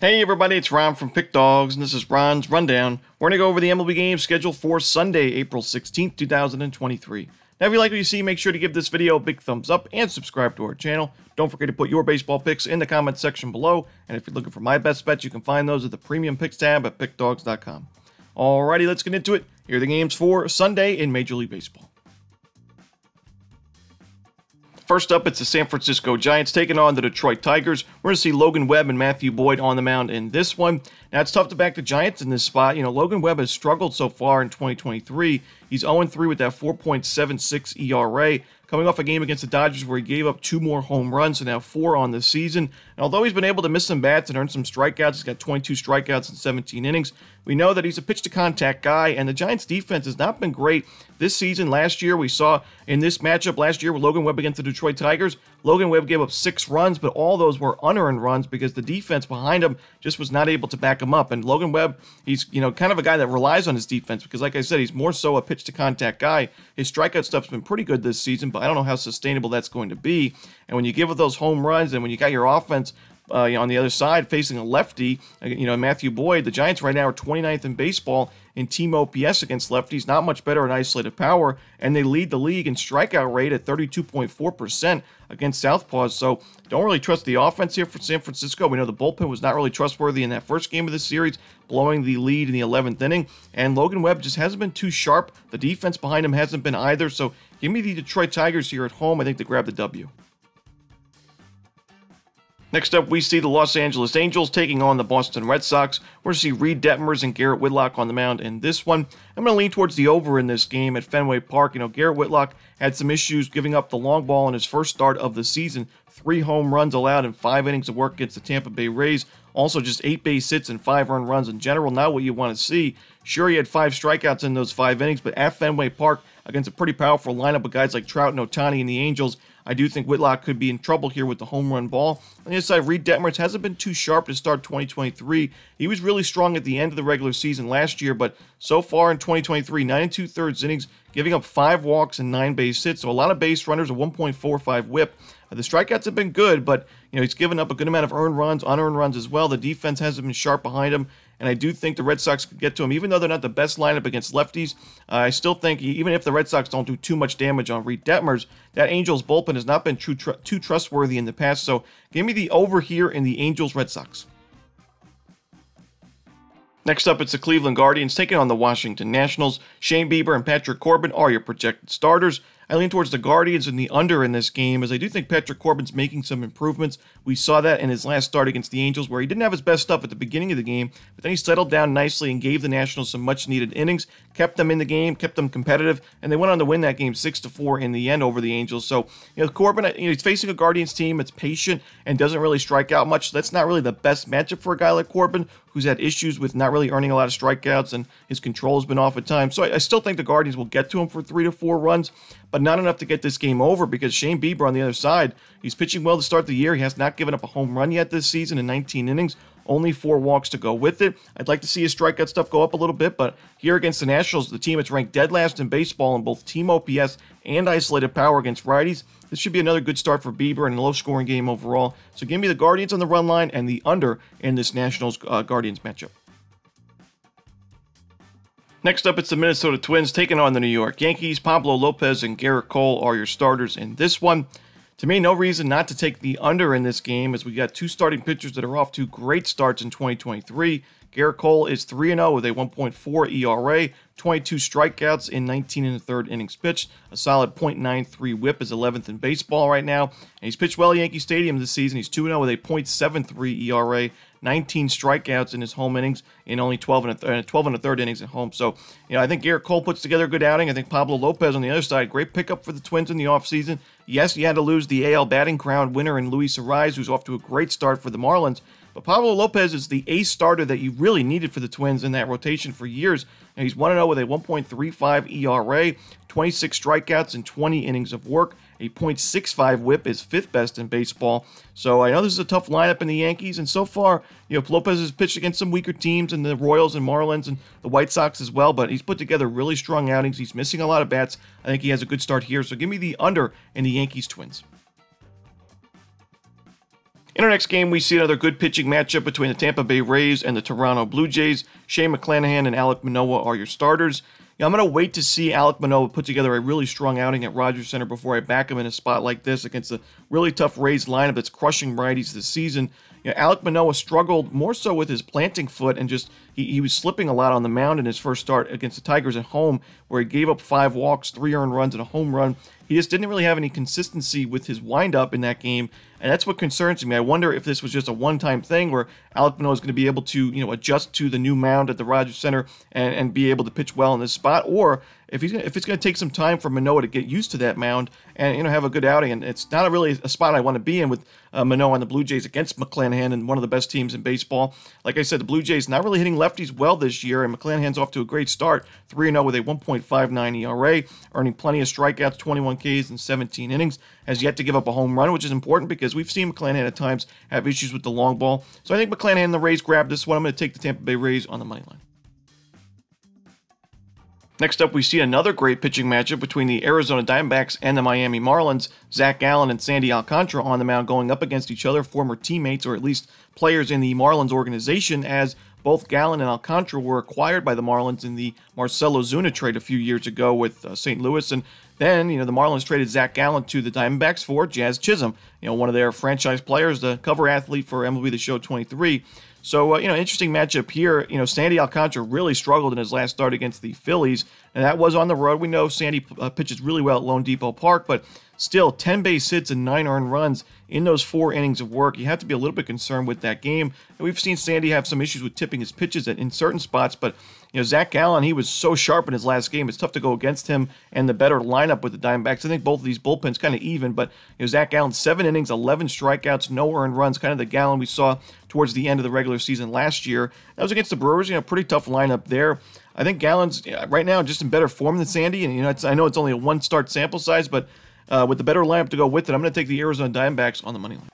Hey everybody, it's Ron from Pick Dawgz, and this is Ron's Rundown. We're going to go over the MLB games scheduled for Sunday, April 16th, 2023. Now, if you like what you see, make sure to give this video a big thumbs up and subscribe to our channel. Don't forget to put your baseball picks in the comments section below, and if you're looking for my best bets, you can find those at the Premium Picks tab at pickdawgz.com. Alrighty, let's get into it. Here are the games for Sunday in Major League Baseball. First up, it's the San Francisco Giants taking on the Detroit Tigers. We're going to see Logan Webb and Matthew Boyd on the mound in this one. Now, it's tough to back the Giants in this spot. Logan Webb has struggled so far in 2023. He's 0-3 with that 4.76 ERA. Coming off a game against the Dodgers where he gave up 2 more home runs and now 4 on the season. And although he's been able to miss some bats and earn some strikeouts, he's got 22 strikeouts in 17 innings. We know that he's a pitch-to-contact guy, and the Giants' defense has not been great this season. Last year, we saw in this matchup last year with Logan Webb against the Detroit Tigers, Logan Webb gave up 6 runs, but all those were unearned runs because the defense behind him just was not able to back him up. And Logan Webb, he's kind of a guy that relies on his defense because, like I said, he's more so a pitch-to-contact guy. His strikeout stuff's been pretty good this season, but I don't know how sustainable that's going to be. And when you give up those home runs and when you got your offense on the other side facing a lefty, Matthew Boyd, the Giants right now are 29th in baseball in team OPS against lefties, not much better in isolated power, and they lead the league in strikeout rate at 32.4% against southpaws. So don't really trust the offense here for San Francisco. We know the bullpen was not really trustworthy in that first game of the series, blowing the lead in the 11th inning, and Logan Webb just hasn't been too sharp. The defense behind him hasn't been either, so give me the Detroit Tigers here at home, I think, to grab the W. Next up, we see the Los Angeles Angels taking on the Boston Red Sox. We're going to see Reed Detmers and Garrett Whitlock on the mound in this one. I'm going to lean towards the over in this game at Fenway Park. Garrett Whitlock had some issues giving up the long ball in his first start of the season. 3 home runs allowed in 5 innings of work against the Tampa Bay Rays. Also just 8 base hits and 5 earned runs in general. Not what you want to see. Sure, he had 5 strikeouts in those 5 innings, but at Fenway Park against a pretty powerful lineup with guys like Trout and Ohtani and the Angels, I do think Whitlock could be in trouble here with the home run ball. On the other side, Reed Detmers hasn't been too sharp to start 2023. He was really strong at the end of the regular season last year, but so far in 2023, 9 2/3 innings, giving up 5 walks and 9 base hits. So a lot of base runners, a 1.45 whip. The strikeouts have been good, but he's given up a good amount of earned runs, unearned runs as well. The defense hasn't been sharp behind him, and I do think the Red Sox could get to him. Even though they're not the best lineup against lefties, I still think even if the Red Sox don't do too much damage on Reed Detmers, that Angels bullpen has not been too trustworthy in the past. So give me the over here in the Angels-Red Sox. Next up, it's the Cleveland Guardians taking on the Washington Nationals. Shane Bieber and Patrick Corbin are your projected starters. I lean towards the Guardians in the under in this game, as I do think Patrick Corbin's making some improvements. We saw that in his last start against the Angels, where he didn't have his best stuff at the beginning of the game, but then he settled down nicely and gave the Nationals some much-needed innings, kept them in the game, kept them competitive, and they went on to win that game 6-4 in the end over the Angels. So, Corbin, he's facing a Guardians team that's patient and doesn't really strike out much. So that's not really the best matchup for a guy like Corbin, who's had issues with not really earning a lot of strikeouts, and his control has been off at times. So I still think the Guardians will get to him for 3 to 4 runs, but not enough to get this game over, because Shane Bieber on the other side, he's pitching well to start the year. He has not given up a home run yet this season in 19 innings. Only 4 walks to go with it. I'd like to see his strikeout stuff go up a little bit, but here against the Nationals, the team that's ranked dead last in baseball in both team OPS and isolated power against righties, this should be another good start for Bieber and a low-scoring game overall. So give me the Guardians on the run line and the under in this Nationals-Guardians matchup. Next up, it's the Minnesota Twins taking on the New York Yankees. Pablo Lopez and Garrett Cole are your starters in this one. To me, no reason not to take the under in this game, as we got 2 starting pitchers that are off to great starts in 2023. Garrett Cole is 3-0 with a 1.4 ERA, 22 strikeouts in 19 1/3 innings pitched, a solid .93 whip, is 11th in baseball right now, and he's pitched well at Yankee Stadium this season. He's 2-0 with a .73 ERA, 19 strikeouts in his home innings in only 12 1/3 innings at home. So, I think Garrett Cole puts together a good outing. I think Pablo Lopez on the other side, great pickup for the Twins in the offseason. Yes, you had to lose the AL batting crown winner in Luis Arraez, who's off to a great start for the Marlins. But Pablo Lopez is the ace starter that you really needed for the Twins in that rotation for years. And he's 1-0 with a 1.35 ERA, 26 strikeouts in 20 innings of work. A .65 whip is 5th best in baseball. So I know this is a tough lineup in the Yankees, and so far, Lopez has pitched against some weaker teams, and the Royals and Marlins and the White Sox as well, but he's put together really strong outings. He's missing a lot of bats. I think he has a good start here, so give me the under in the Yankees-Twins. In our next game, we see another good pitching matchup between the Tampa Bay Rays and the Toronto Blue Jays. Shane McClanahan and Alek Manoah are your starters. I'm going to wait to see Alek Manoah put together a really strong outing at Rogers Center before I back him in a spot like this against a really tough Rays lineup that's crushing righties this season. Alek Manoah struggled more so with his planting foot and just he was slipping a lot on the mound in his first start against the Tigers at home, where he gave up 5 walks, 3 earned runs, and a home run. He just didn't really have any consistency with his windup in that game, and that's what concerns me. I wonder if this was just a one-time thing where Alek Manoah is going to be able to, adjust to the new mound at the Rogers Center and be able to pitch well in this spot, or if it's going to take some time for Manoah to get used to that mound and have a good outing. And it's not really a spot I want to be in with Manoah and the Blue Jays against McClanahan and one of the best teams in baseball. Like I said, the Blue Jays not really hitting lefties well this year, and McClanahan's off to a great start, 3-0 with a 1.59 ERA, earning plenty of strikeouts, 21 Ks in 17 innings, has yet to give up a home run, which is important because we've seen McClanahan at times have issues with the long ball. So I think McClanahan and the Rays grab this one. I'm going to take the Tampa Bay Rays on the money line. Next up, we see another great pitching matchup between the Arizona Diamondbacks and the Miami Marlins. Zach Gallen and Sandy Alcantara on the mound going up against each other, former teammates or at least players in the Marlins organization, as both Gallen and Alcantara were acquired by the Marlins in the Marcell Ozuna trade a few years ago with St. Louis. And then, the Marlins traded Zach Gallen to the Diamondbacks for Jazz Chisholm, one of their franchise players, the cover athlete for MLB The Show 23. So, interesting matchup here. Sandy Alcantara really struggled in his last start against the Phillies, and that was on the road. We know Sandy pitches really well at Lone Depot Park, but still 10 base hits and 9 earned runs in those 4 innings of work. You have to be a little bit concerned with that game. And we've seen Sandy have some issues with tipping his pitches in certain spots, but Zach Gallen, he was so sharp in his last game. It's tough to go against him and the better lineup with the Diamondbacks. I think both of these bullpens kind of even, but Zach Gallen, 7 innings, 11 strikeouts, no earned runs, kind of the Gallen we saw towards the end of the regular season last year. That was against the Brewers, pretty tough lineup there. I think Gallen's right now just in better form than Sandy, and I know it's only a 1-start sample size, but with the better lineup to go with it, I'm going to take the Arizona Diamondbacks on the money line.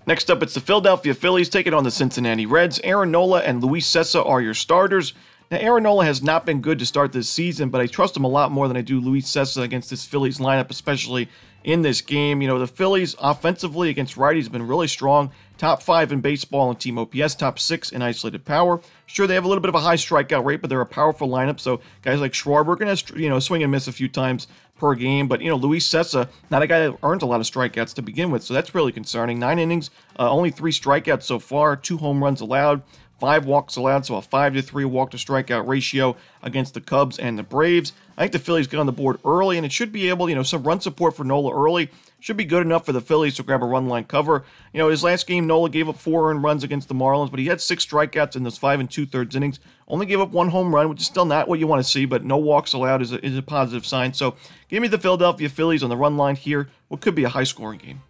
Next up, it's the Philadelphia Phillies taking on the Cincinnati Reds. Aaron Nola and Luis Cessa are your starters. Now, Aaron Nola has not been good to start this season, but I trust him a lot more than I do Luis Cessa against this Phillies lineup, especially in this game. The Phillies offensively against righties have been really strong. Top 5 in baseball in team OPS, top 6 in isolated power. Sure, they have a little bit of a high strikeout rate, but they're a powerful lineup, so guys like Schwarber are going to, swing and miss a few times per game. But, Luis Cessa, not a guy that earns a lot of strikeouts to begin with, so that's really concerning. 9 innings, only 3 strikeouts so far, 2 home runs allowed, 5 walks allowed, so a 5-to-3 walk-to-strikeout ratio against the Cubs and the Braves. I think the Phillies get on the board early, and it should be able, some run support for Nola early should be good enough for the Phillies to grab a run line cover. His last game, Nola gave up 4 earned runs against the Marlins, but he had 6 strikeouts in those 5 2/3 innings. Only gave up 1 home run, which is still not what you want to see, but no walks allowed is a positive sign. So give me the Philadelphia Phillies on the run line here. What could be a high-scoring game.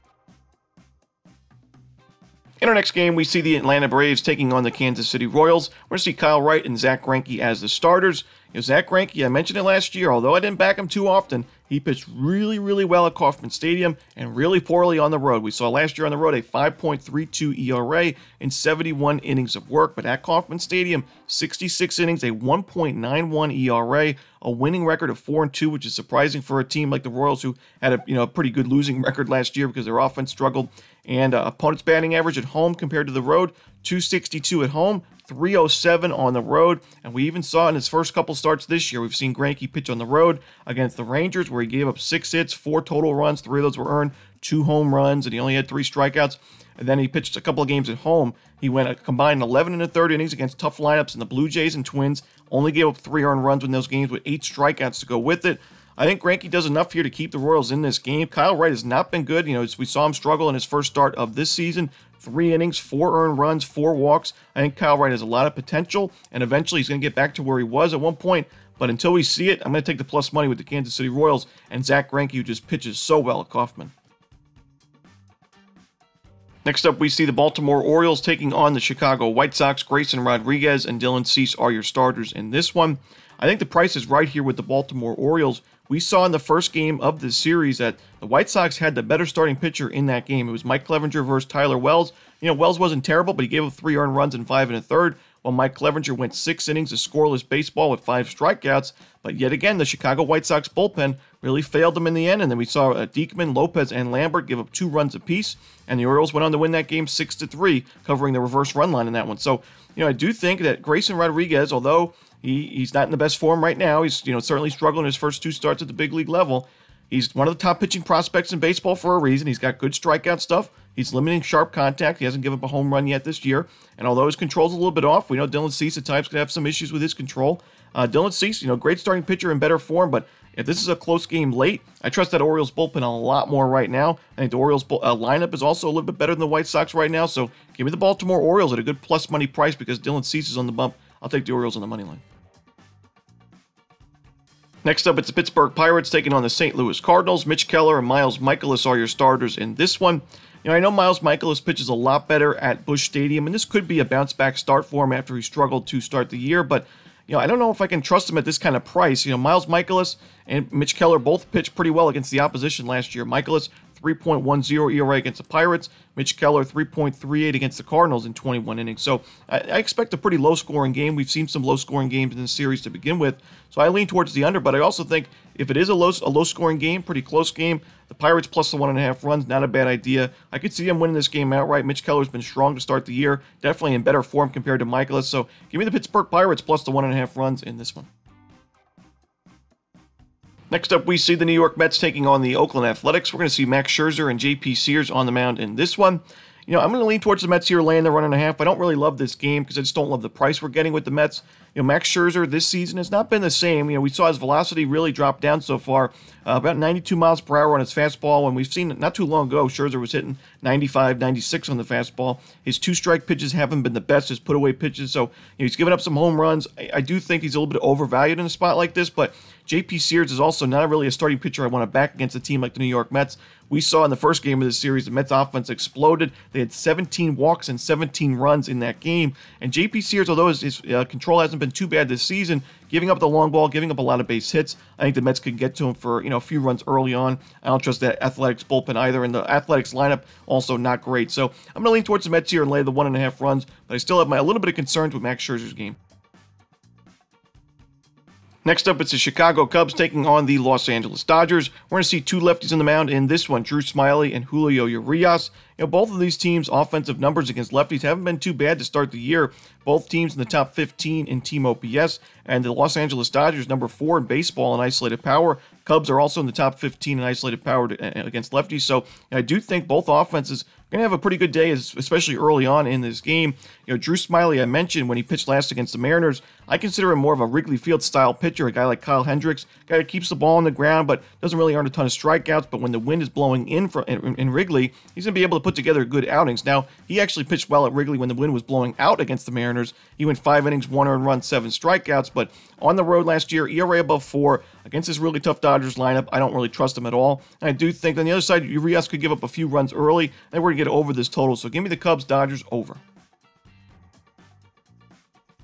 In our next game, we see the Atlanta Braves taking on the Kansas City Royals. We're going to see Kyle Wright and Zach Greinke as the starters. Zach Greinke, I mentioned it last year, although I didn't back him too often, he pitched really, really well at Kauffman Stadium and really poorly on the road. We saw last year on the road a 5.32 ERA in 71 innings of work, but at Kauffman Stadium, 66 innings, a 1.91 ERA, a winning record of 4-2, which is surprising for a team like the Royals, who had a pretty good losing record last year because their offense struggled. And opponent's batting average at home compared to the road, 262 at home, 307 on the road, and we even saw in his first couple starts this year, we've seen Greinke pitch on the road against the Rangers, where he gave up 6 hits, 4 total runs, 3 of those were earned, 2 home runs, and he only had 3 strikeouts. And then he pitched a couple of games at home. He went a combined 11 1/3 innings against tough lineups in the Blue Jays and Twins, only gave up 3 earned runs in those games with 8 strikeouts to go with it. I think Greinke does enough here to keep the Royals in this game. Kyle Wright has not been good. We saw him struggle in his first start of this season. 3 innings, 4 earned runs, 4 walks. I think Kyle Wright has a lot of potential, and eventually he's going to get back to where he was at one point. But until we see it, I'm going to take the plus money with the Kansas City Royals and Zach Greinke, who just pitches so well at Kauffman. Next up, we see the Baltimore Orioles taking on the Chicago White Sox. Grayson Rodriguez and Dylan Cease are your starters in this one. I think the price is right here with the Baltimore Orioles. We saw in the first game of this series that the White Sox had the better starting pitcher in that game. It was Mike Clevenger versus Tyler Wells. Wells wasn't terrible, but he gave up 3 earned runs in 5 1/3, while Mike Clevenger went 6 innings of scoreless baseball with 5 strikeouts. But yet again, the Chicago White Sox bullpen really failed them in the end. And then we saw Diekman, Lopez, and Lambert give up 2 runs apiece, and the Orioles went on to win that game 6-3, covering the reverse run line in that one. So, I do think that Grayson Rodriguez, although he's not in the best form right now, he's certainly struggling his first 2 starts at the big league level. He's one of the top pitching prospects in baseball for a reason. He's got good strikeout stuff. He's limiting sharp contact. He hasn't given up a home run yet this year. And although his control's a little bit off, we know Dylan Cease at times could have some issues with his control. Dylan Cease, great starting pitcher in better form, but if this is a close game late, I trust that Orioles bullpen a lot more right now. I think the Orioles lineup is also a little bit better than the White Sox right now, so give me the Baltimore Orioles at a good plus money price because Dylan Cease is on the bump. I'll take the Orioles on the money line. Next up, it's the Pittsburgh Pirates taking on the St. Louis Cardinals. Mitch Keller and Miles Mikolas are your starters in this one. I know Miles Mikolas pitches a lot better at Busch Stadium, and this could be a bounce-back start for him after he struggled to start the year, but I don't know if I can trust him at this kind of price. Miles Mikolas and Mitch Keller both pitched pretty well against the opposition last year. Mikolas, 3.10 ERA against the Pirates. Mitch Keller, 3.38 against the Cardinals in 21 innings. So I expect a pretty low-scoring game. We've seen some low-scoring games in this series to begin with, so I lean towards the under, but I also think if it is a low-scoring game, pretty close game, the Pirates plus the 1.5 runs, not a bad idea. I could see him winning this game outright. Mitch Keller's been strong to start the year, definitely in better form compared to Mikolas, so give me the Pittsburgh Pirates plus the 1.5 runs in this one. Next up, we see the New York Mets taking on the Oakland Athletics. We're going to see Max Scherzer and J.P. Sears on the mound in this one. I'm going to lean towards the Mets here, laying the 1.5. I don't really love this game because I just don't love the price we're getting with the Mets. Max Scherzer this season has not been the same. We saw his velocity really drop down so far, about 92 miles per hour on his fastball, when we've seen not too long ago, Scherzer was hitting 95, 96 on the fastball. His 2-strike pitches haven't been the best, his put-away pitches, so he's given up some home runs. I do think he's a little bit overvalued in a spot like this, but J.P. Sears is also not really a starting pitcher I want to back against a team like the New York Mets. We saw in the first game of the series, the Mets offense exploded. They had 17 walks and 17 runs in that game. And J.P. Sears, although his control hasn't been too bad this season, giving up the long ball, giving up a lot of base hits, I think the Mets could get to him for a few runs early on. I don't trust that Athletics bullpen either, and the Athletics lineup also not great. So I'm going to lean towards the Mets here and lay the 1.5 runs, but I still have a little bit of concerns with Max Scherzer's game. Next up, it's the Chicago Cubs taking on the Los Angeles Dodgers. We're going to see 2 lefties on the mound in this one, Drew Smyly and Julio Urias. Both of these teams' offensive numbers against lefties haven't been too bad to start the year. Both teams in the top 15 in team OPS, and the Los Angeles Dodgers number 4 in baseball in isolated power. Cubs are also in the top 15 in isolated power against lefties, so I do think both offenses are going to have a pretty good day, especially early on in this game. Drew Smyly, I mentioned when he pitched last against the Mariners, I consider him more of a Wrigley Field style pitcher, a guy like Kyle Hendricks, a guy that keeps the ball on the ground but doesn't really earn a ton of strikeouts, but when the wind is blowing in Wrigley, he's going to be able to put together good outings. Now, he actually pitched well at Wrigley when the wind was blowing out against the Mariners. He went 5 innings, 1 earned run, 7 strikeouts, but on the road last year, ERA above 4 against this really tough Dodgers lineup. I don't really trust him at all. And I do think on the other side, Urias could give up a few runs early, and we're going to get over this total. So give me the Cubs, Dodgers, over.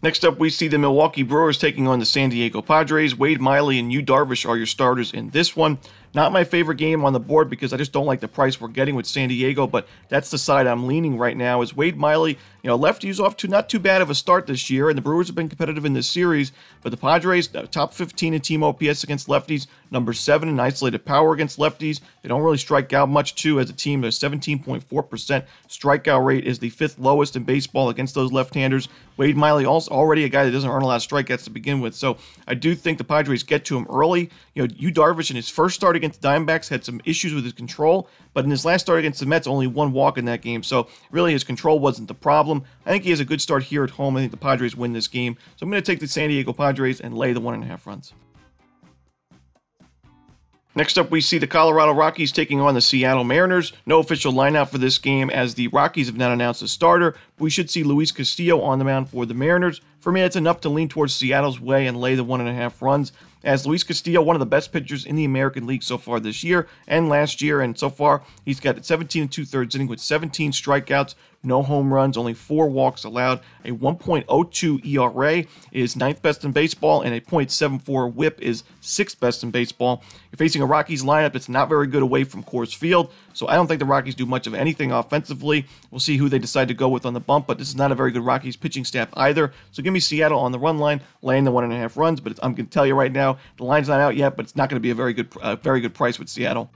Next up, we see the Milwaukee Brewers taking on the San Diego Padres. Wade Miley and Yu Darvish are your starters in this one. Not my favorite game on the board because I just don't like the price we're getting with San Diego, but that's the side I'm leaning right now. Is Wade Miley, lefties off to not too bad of a start this year, and the Brewers have been competitive in this series, but the Padres, top 15 in team OPS against lefties, number 7 in isolated power against lefties. They don't really strike out much, too, as a team. Their 17.4% strikeout rate is the 5th lowest in baseball against those left-handers. Wade Miley also already a guy that doesn't earn a lot of strikeouts to begin with, so I do think the Padres get to him early. Yu Darvish in his first start against the Diamondbacks had some issues with his control, but in his last start against the Mets, only 1 walk in that game, so really his control wasn't the problem. I think he has a good start here at home. I think the Padres win this game, so I'm going to take the San Diego Padres and lay the 1.5 runs. Next up, we see the Colorado Rockies taking on the Seattle Mariners. No official lineup for this game as the Rockies have not announced a starter, but we should see Luis Castillo on the mound for the Mariners. For me, that's enough to lean towards Seattle's way and lay the 1.5 runs, as Luis Castillo, one of the best pitchers in the American League so far this year and last year, and so far he's got 17 2/3 inning with 17 strikeouts, no home runs, only 4 walks allowed, a 1.02 ERA is 9th best in baseball, and a .74 whip is 6th best in baseball. You're facing a Rockies lineup that's not very good away from Coors Field, so I don't think the Rockies do much of anything offensively. We'll see who they decide to go with on the bump, but this is not a very good Rockies pitching staff either. So give me Seattle on the run line, laying the 1.5 runs, but I'm going to tell you right now, the line's not out yet, but it's not going to be a very good price with Seattle.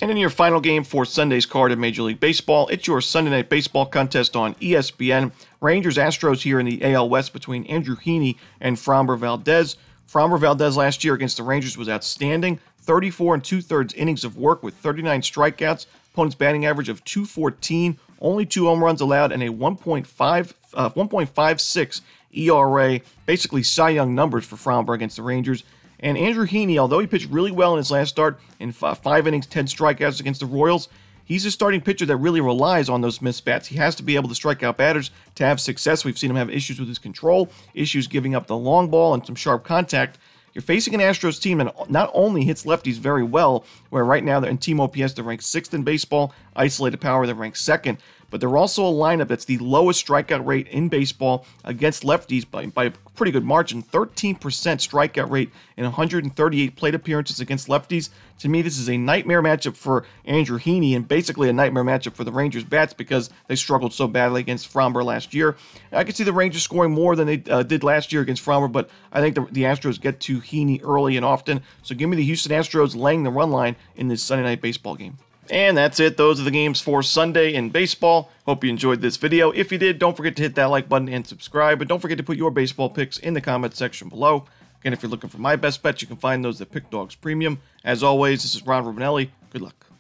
And in your final game for Sunday's card of Major League Baseball, it's your Sunday Night Baseball contest on ESPN. Rangers-Astros here in the AL West between Andrew Heaney and Framber Valdez. Framber Valdez last year against the Rangers was outstanding. 34 2/3 innings of work with 39 strikeouts. Opponent's batting average of .214, only 2 home runs allowed, and a 1.56 ERA. Basically Cy Young numbers for Framber against the Rangers. And Andrew Heaney, although he pitched really well in his last start in 5 innings, 10 strikeouts against the Royals, he's a starting pitcher that really relies on those missed bats. He has to be able to strike out batters to have success. We've seen him have issues with his control, issues giving up the long ball, and some sharp contact. You're facing an Astros team that not only hits lefties very well, where right now they're in team OPS, they're ranked 6th in baseball, isolated power, they're ranked 2nd, but they're also a lineup that's the lowest strikeout rate in baseball against lefties by a pretty good margin. 13% strikeout rate in 138 plate appearances against lefties. To me, this is a nightmare matchup for Andrew Heaney and basically a nightmare matchup for the Rangers bats because they struggled so badly against Framber last year. I could see the Rangers scoring more than they did last year against Framber, but I think the Astros get to Heaney early and often. So give me the Houston Astros laying the run line in this Sunday Night Baseball game. And that's it. Those are the games for Sunday in baseball. Hope you enjoyed this video. If you did, don't forget to hit that like button and subscribe. But don't forget to put your baseball picks in the comment section below. Again, if you're looking for my best bets, you can find those at Pickdawgz Premium. As always, this is Ron Romanelli. Good luck.